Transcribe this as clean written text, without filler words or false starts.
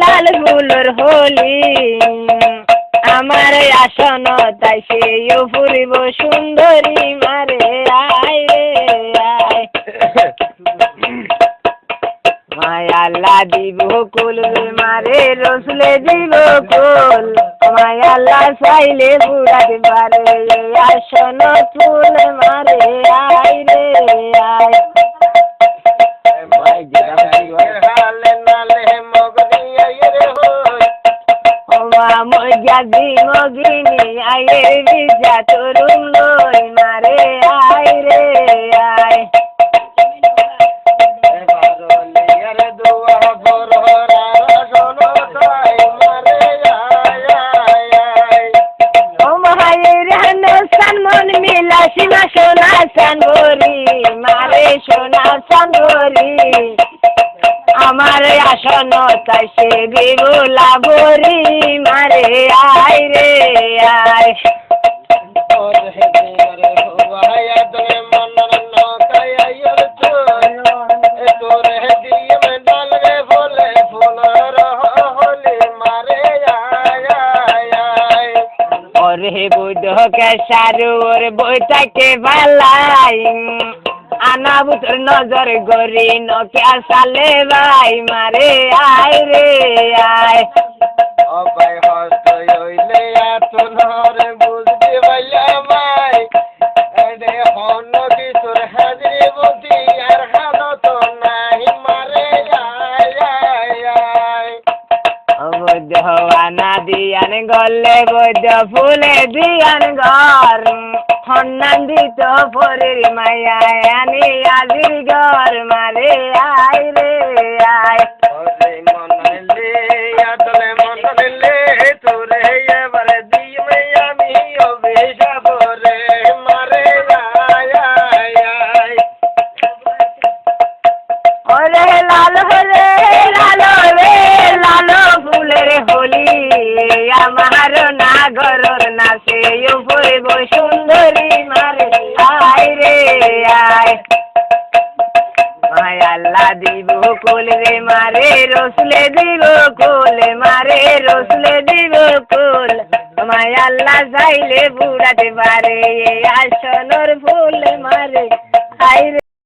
লাল floor Holi আমার আসন তাই সেও ফুরিব সুন্দরী মারে আয় রে আয় মায় আল্লাহ দিব কুল রে মারে রসুলে দিব কুল মায় আল্লাহ চাইলে বুড়াতে পারে আসন ফুল মারে আয় রে আয় মজাদি মগিনী আয়ের বিজা তরুণ লই মারে আয় রে আয় ও মায়ের হানসান মন মিলা সীমা সোনা সানগরি মারে সোনা সানগরি আমার আসন তাই সে বিবুলা বরি মারে আয় রে আয় ওরে বুদ্ধ কে সারু ওর বইটাকে বালাই আনা বুতর নজর গরি নকে সালে ভাই মারে আয় রে আয় ও ভাই হস্ত হইলে আতনর বুঝতে ভাইয়া ভাই এডে হন কিশোর হাজরে বতি আর হালত নাই মারে আয় আয় আয় বৈদ্য আনা দিয়ান গলে বৈদ্য ফুলে দিয়ান ঘর হন্নান দিত পরের মায়া আনি আজির ঘর মারে আয় রে আয় ওরে মনলে আতলে মনলে তোরে এবারে দিমে আমি অভিশাপ রে মারে আয় আয় আয় ওরে লাল রে লাল ফুলের হোলি আমার নাগরর নাচে ফুরব সুন্দরী মারে আয় রে আয় মায় আল্লাহ দিব কুল রে মারে রসুলে দিব কুল মারে রসুলে দিব কুল মায় আল্লাহ চাইলে বুড়াতে পারে আসনর ফুল মারে আয় রে